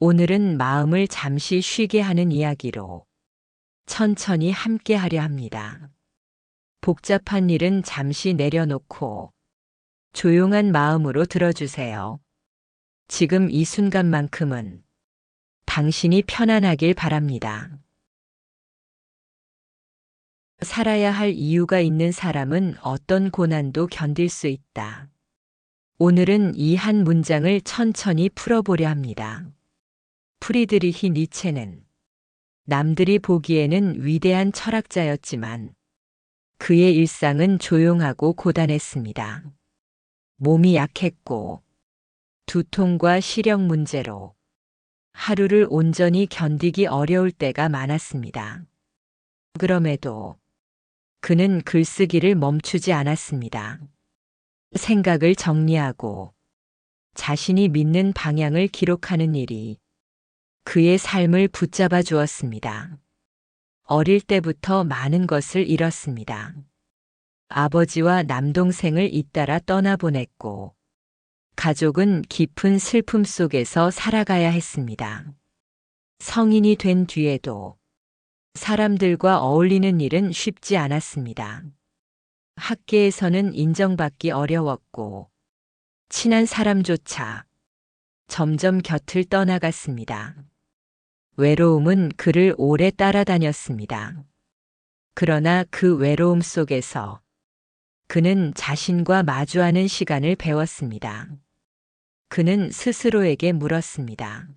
오늘은 마음을 잠시 쉬게 하는 이야기로 천천히 함께 하려 합니다. 복잡한 일은 잠시 내려놓고 조용한 마음으로 들어주세요. 지금 이 순간만큼은 당신이 편안하길 바랍니다. 살아야 할 이유가 있는 사람은 어떤 고난도 견딜 수 있다. 오늘은 이 한 문장을 천천히 풀어보려 합니다. 프리드리히 니체는 남들이 보기에는 위대한 철학자였지만 그의 일상은 조용하고 고단했습니다. 몸이 약했고 두통과 시력 문제로 하루를 온전히 견디기 어려울 때가 많았습니다. 그럼에도 그는 글쓰기를 멈추지 않았습니다. 생각을 정리하고 자신이 믿는 방향을 기록하는 일이 그의 삶을 붙잡아 주었습니다. 어릴 때부터 많은 것을 잃었습니다. 아버지와 남동생을 잇따라 떠나보냈고 가족은 깊은 슬픔 속에서 살아가야 했습니다. 성인이 된 뒤에도 사람들과 어울리는 일은 쉽지 않았습니다. 학계에서는 인정받기 어려웠고 친한 사람조차 점점 곁을 떠나갔습니다. 외로움은 그를 오래 따라다녔습니다. 그러나 그 외로움 속에서 그는 자신과 마주하는 시간을 배웠습니다. 그는 스스로에게 물었습니다.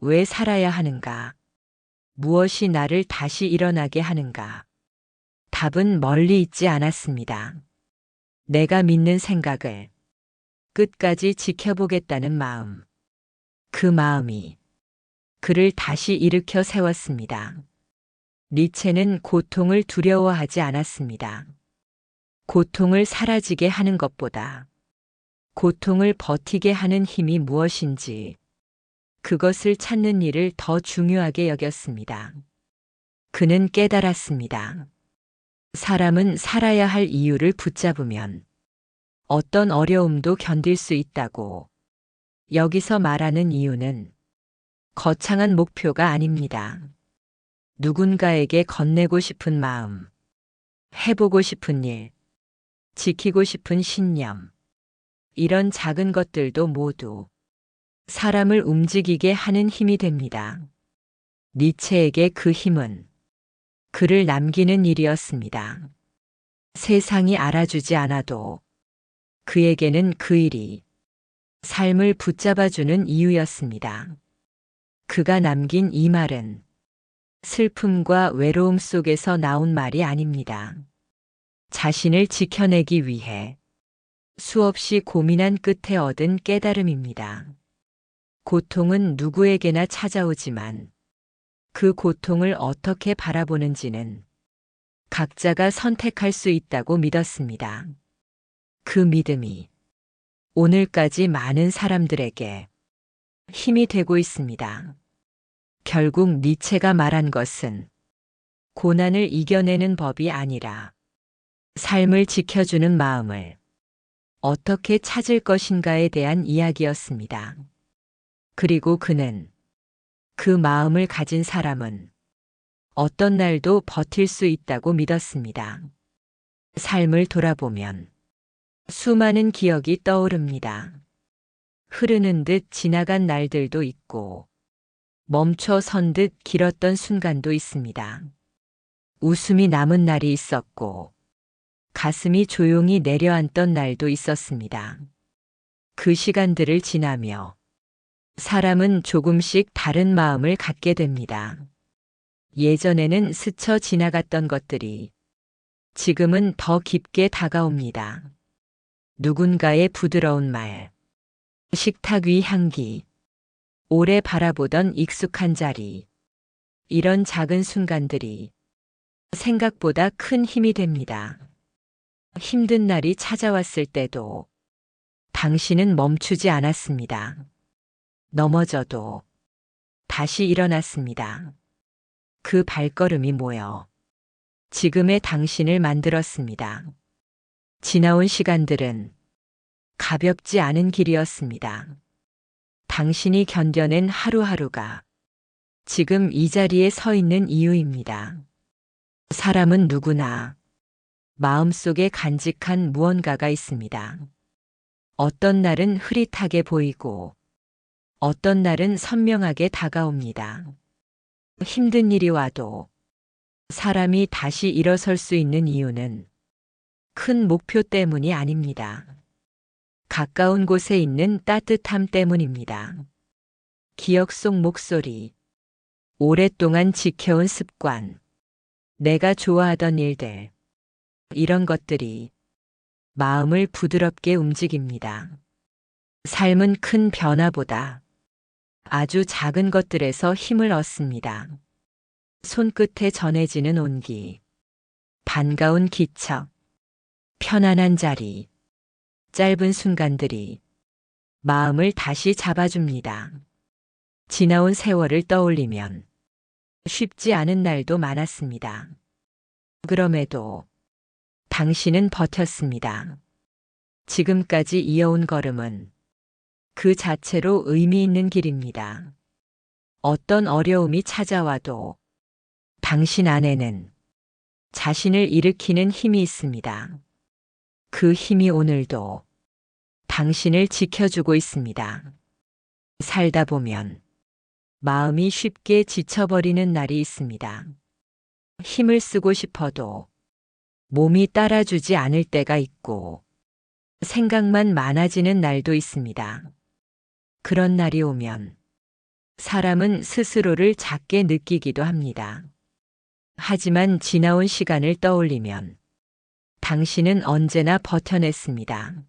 왜 살아야 하는가? 무엇이 나를 다시 일어나게 하는가? 답은 멀리 있지 않았습니다. 내가 믿는 생각을 끝까지 지켜보겠다는 마음. 그 마음이 그를 다시 일으켜 세웠습니다. 니체는 고통을 두려워하지 않았습니다. 고통을 사라지게 하는 것보다 고통을 버티게 하는 힘이 무엇인지 그것을 찾는 일을 더 중요하게 여겼습니다. 그는 깨달았습니다. 사람은 살아야 할 이유를 붙잡으면 어떤 어려움도 견딜 수 있다고. 여기서 말하는 이유는 거창한 목표가 아닙니다. 누군가에게 건네고 싶은 마음, 해보고 싶은 일, 지키고 싶은 신념, 이런 작은 것들도 모두 사람을 움직이게 하는 힘이 됩니다. 니체에게 그 힘은 그를 남기는 일이었습니다. 세상이 알아주지 않아도 그에게는 그 일이 삶을 붙잡아주는 이유였습니다. 그가 남긴 이 말은 슬픔과 외로움 속에서 나온 말이 아닙니다. 자신을 지켜내기 위해 수없이 고민한 끝에 얻은 깨달음입니다. 고통은 누구에게나 찾아오지만 그 고통을 어떻게 바라보는지는 각자가 선택할 수 있다고 믿었습니다. 그 믿음이 오늘까지 많은 사람들에게 힘이 되고 있습니다. 결국 니체가 말한 것은 고난을 이겨내는 법이 아니라 삶을 지켜주는 마음을 어떻게 찾을 것인가에 대한 이야기였습니다. 그리고 그는 그 마음을 가진 사람은 어떤 날도 버틸 수 있다고 믿었습니다. 삶을 돌아보면 수많은 기억이 떠오릅니다. 흐르는 듯 지나간 날들도 있고 멈춰 선 듯 길었던 순간도 있습니다. 웃음이 남은 날이 있었고 가슴이 조용히 내려앉던 날도 있었습니다. 그 시간들을 지나며 사람은 조금씩 다른 마음을 갖게 됩니다. 예전에는 스쳐 지나갔던 것들이 지금은 더 깊게 다가옵니다. 누군가의 부드러운 말, 식탁 위 향기, 오래 바라보던 익숙한 자리, 이런 작은 순간들이 생각보다 큰 힘이 됩니다. 힘든 날이 찾아왔을 때도 당신은 멈추지 않았습니다. 넘어져도 다시 일어났습니다. 그 발걸음이 모여 지금의 당신을 만들었습니다. 지나온 시간들은 가볍지 않은 길이었습니다. 당신이 견뎌낸 하루하루가 지금 이 자리에 서 있는 이유입니다. 사람은 누구나 마음속에 간직한 무언가가 있습니다. 어떤 날은 흐릿하게 보이고 어떤 날은 선명하게 다가옵니다. 힘든 일이 와도 사람이 다시 일어설 수 있는 이유는 큰 목표 때문이 아닙니다. 가까운 곳에 있는 따뜻함 때문입니다. 기억 속 목소리, 오랫동안 지켜온 습관, 내가 좋아하던 일들, 이런 것들이 마음을 부드럽게 움직입니다. 삶은 큰 변화보다 아주 작은 것들에서 힘을 얻습니다. 손끝에 전해지는 온기, 반가운 기척, 편안한 자리, 짧은 순간들이 마음을 다시 잡아줍니다. 지나온 세월을 떠올리면 쉽지 않은 날도 많았습니다. 그럼에도 당신은 버텼습니다. 지금까지 이어온 걸음은 그 자체로 의미 있는 길입니다. 어떤 어려움이 찾아와도 당신 안에는 자신을 일으키는 힘이 있습니다. 그 힘이 오늘도 당신을 지켜주고 있습니다. 살다 보면 마음이 쉽게 지쳐버리는 날이 있습니다. 힘을 쓰고 싶어도 몸이 따라주지 않을 때가 있고 생각만 많아지는 날도 있습니다. 그런 날이 오면 사람은 스스로를 작게 느끼기도 합니다. 하지만 지나온 시간을 떠올리면 당신은 언제나 버텨냈습니다.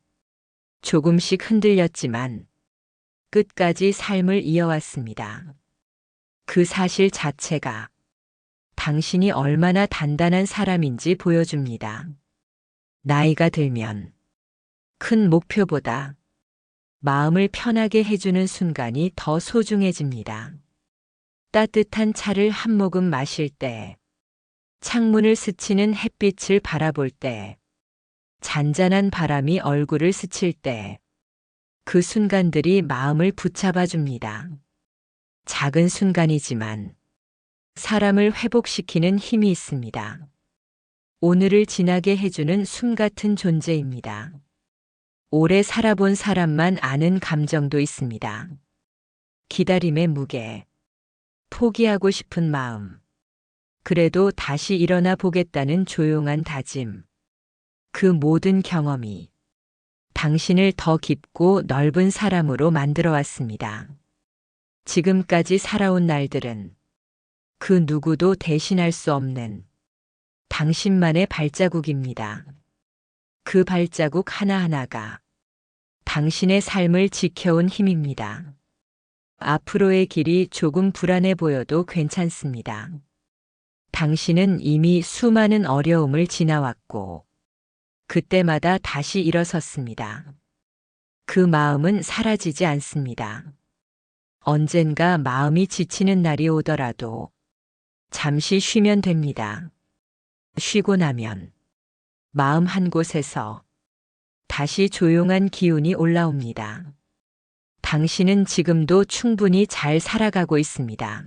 조금씩 흔들렸지만 끝까지 삶을 이어왔습니다. 그 사실 자체가 당신이 얼마나 단단한 사람인지 보여줍니다. 나이가 들면 큰 목표보다 마음을 편하게 해주는 순간이 더 소중해집니다. 따뜻한 차를 한 모금 마실 때, 창문을 스치는 햇빛을 바라볼 때, 잔잔한 바람이 얼굴을 스칠 때, 그 순간들이 마음을 붙잡아 줍니다. 작은 순간이지만 사람을 회복시키는 힘이 있습니다. 오늘을 지나게 해주는 숨 같은 존재입니다. 오래 살아본 사람만 아는 감정도 있습니다. 기다림의 무게, 포기하고 싶은 마음, 그래도 다시 일어나 보겠다는 조용한 다짐. 그 모든 경험이 당신을 더 깊고 넓은 사람으로 만들어 왔습니다. 지금까지 살아온 날들은 그 누구도 대신할 수 없는 당신만의 발자국입니다. 그 발자국 하나하나가 당신의 삶을 지켜온 힘입니다. 앞으로의 길이 조금 불안해 보여도 괜찮습니다. 당신은 이미 수많은 어려움을 지나왔고, 그때마다 다시 일어섰습니다. 그 마음은 사라지지 않습니다. 언젠가 마음이 지치는 날이 오더라도 잠시 쉬면 됩니다. 쉬고 나면 마음 한 곳에서 다시 조용한 기운이 올라옵니다. 당신은 지금도 충분히 잘 살아가고 있습니다.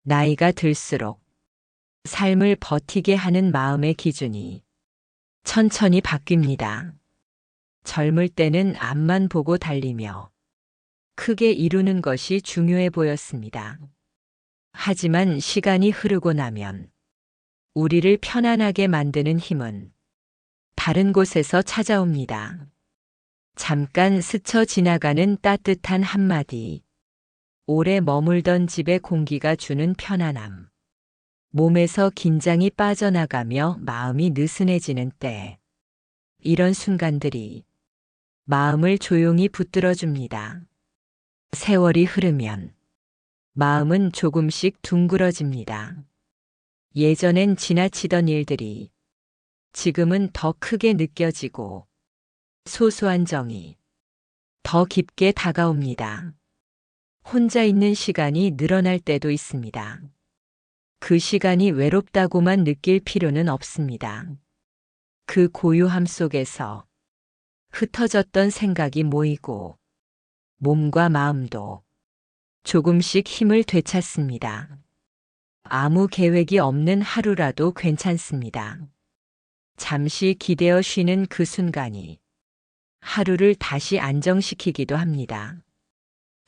나이가 들수록 삶을 버티게 하는 마음의 기준이 천천히 바뀝니다. 젊을 때는 앞만 보고 달리며 크게 이루는 것이 중요해 보였습니다. 하지만 시간이 흐르고 나면 우리를 편안하게 만드는 힘은 다른 곳에서 찾아옵니다. 잠깐 스쳐 지나가는 따뜻한 한마디, 오래 머물던 집의 공기가 주는 편안함, 몸에서 긴장이 빠져나가며 마음이 느슨해지는 때, 이런 순간들이 마음을 조용히 붙들어줍니다. 세월이 흐르면 마음은 조금씩 둥그러집니다. 예전엔 지나치던 일들이 지금은 더 크게 느껴지고 소소한 정이 더 깊게 다가옵니다. 혼자 있는 시간이 늘어날 때도 있습니다. 그 시간이 외롭다고만 느낄 필요는 없습니다. 그 고요함 속에서 흩어졌던 생각이 모이고 몸과 마음도 조금씩 힘을 되찾습니다. 아무 계획이 없는 하루라도 괜찮습니다. 잠시 기대어 쉬는 그 순간이 하루를 다시 안정시키기도 합니다.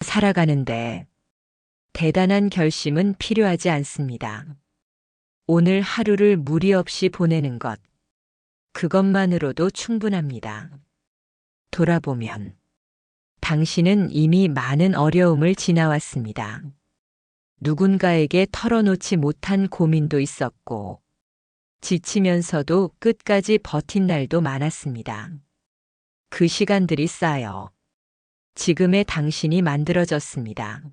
살아가는데 대단한 결심은 필요하지 않습니다. 오늘 하루를 무리 없이 보내는 것, 그것만으로도 충분합니다. 돌아보면 당신은 이미 많은 어려움을 지나왔습니다. 누군가에게 털어놓지 못한 고민도 있었고, 지치면서도 끝까지 버틴 날도 많았습니다. 그 시간들이 쌓여 지금의 당신이 만들어졌습니다.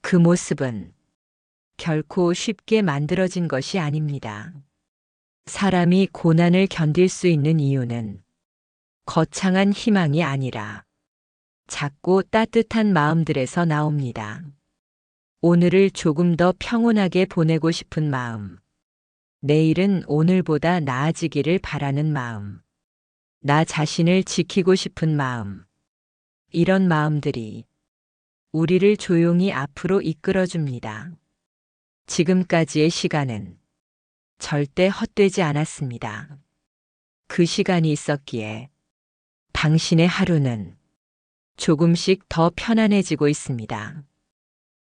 그 모습은 결코 쉽게 만들어진 것이 아닙니다. 사람이 고난을 견딜 수 있는 이유는 거창한 희망이 아니라 작고 따뜻한 마음들에서 나옵니다. 오늘을 조금 더 평온하게 보내고 싶은 마음, 내일은 오늘보다 나아지기를 바라는 마음, 나 자신을 지키고 싶은 마음, 이런 마음들이 우리를 조용히 앞으로 이끌어줍니다. 지금까지의 시간은 절대 헛되지 않았습니다. 그 시간이 있었기에 당신의 하루는 조금씩 더 편안해지고 있습니다.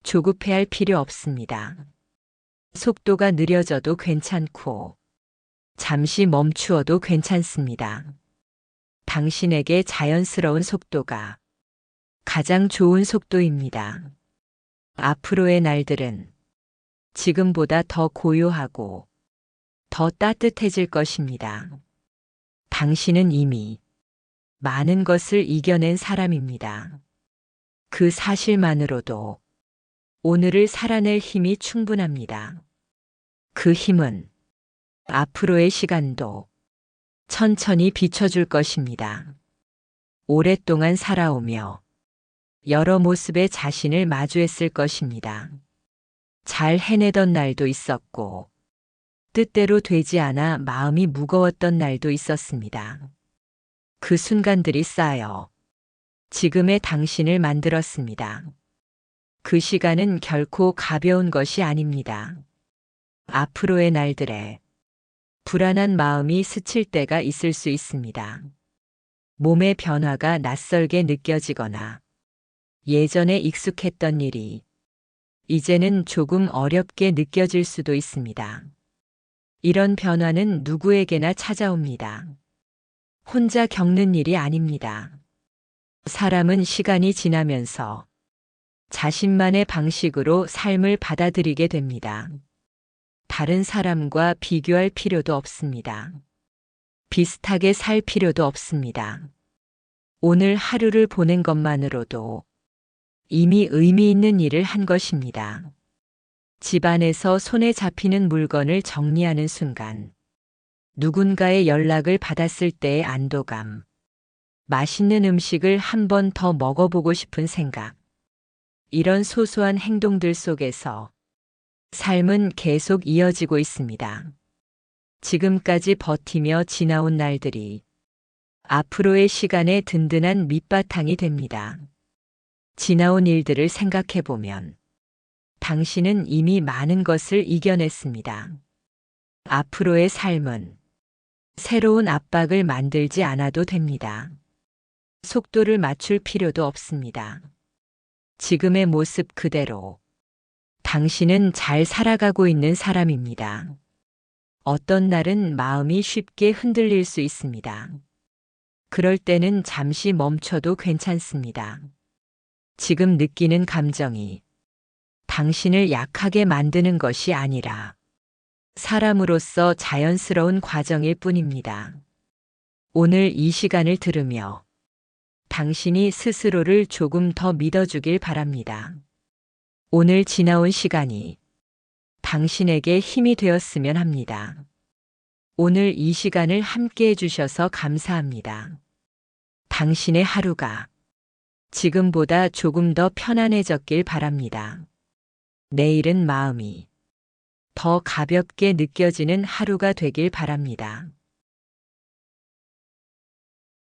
조급해할 필요 없습니다. 속도가 느려져도 괜찮고 잠시 멈추어도 괜찮습니다. 당신에게 자연스러운 속도가 가장 좋은 속도입니다. 앞으로의 날들은 지금보다 더 고요하고 더 따뜻해질 것입니다. 당신은 이미 많은 것을 이겨낸 사람입니다. 그 사실만으로도 오늘을 살아낼 힘이 충분합니다. 그 힘은 앞으로의 시간도 천천히 비춰줄 것입니다. 오랫동안 살아오며 여러 모습의 자신을 마주했을 것입니다. 잘 해내던 날도 있었고, 뜻대로 되지 않아 마음이 무거웠던 날도 있었습니다. 그 순간들이 쌓여 지금의 당신을 만들었습니다. 그 시간은 결코 가벼운 것이 아닙니다. 앞으로의 날들에 불안한 마음이 스칠 때가 있을 수 있습니다. 몸의 변화가 낯설게 느껴지거나 예전에 익숙했던 일이 이제는 조금 어렵게 느껴질 수도 있습니다. 이런 변화는 누구에게나 찾아옵니다. 혼자 겪는 일이 아닙니다. 사람은 시간이 지나면서 자신만의 방식으로 삶을 받아들이게 됩니다. 다른 사람과 비교할 필요도 없습니다. 비슷하게 살 필요도 없습니다. 오늘 하루를 보낸 것만으로도 이미 의미 있는 일을 한 것입니다. 집안에서 손에 잡히는 물건을 정리하는 순간, 누군가의 연락을 받았을 때의 안도감, 맛있는 음식을 한 번 더 먹어보고 싶은 생각, 이런 소소한 행동들 속에서 삶은 계속 이어지고 있습니다. 지금까지 버티며 지나온 날들이 앞으로의 시간에 든든한 밑바탕이 됩니다. 지나온 일들을 생각해보면 당신은 이미 많은 것을 이겨냈습니다. 앞으로의 삶은 새로운 압박을 만들지 않아도 됩니다. 속도를 맞출 필요도 없습니다. 지금의 모습 그대로 당신은 잘 살아가고 있는 사람입니다. 어떤 날은 마음이 쉽게 흔들릴 수 있습니다. 그럴 때는 잠시 멈춰도 괜찮습니다. 지금 느끼는 감정이 당신을 약하게 만드는 것이 아니라 사람으로서 자연스러운 과정일 뿐입니다. 오늘 이 시간을 들으며 당신이 스스로를 조금 더 믿어주길 바랍니다. 오늘 지나온 시간이 당신에게 힘이 되었으면 합니다. 오늘 이 시간을 함께 해주셔서 감사합니다. 당신의 하루가 지금보다 조금 더 편안해졌길 바랍니다. 내일은 마음이 더 가볍게 느껴지는 하루가 되길 바랍니다.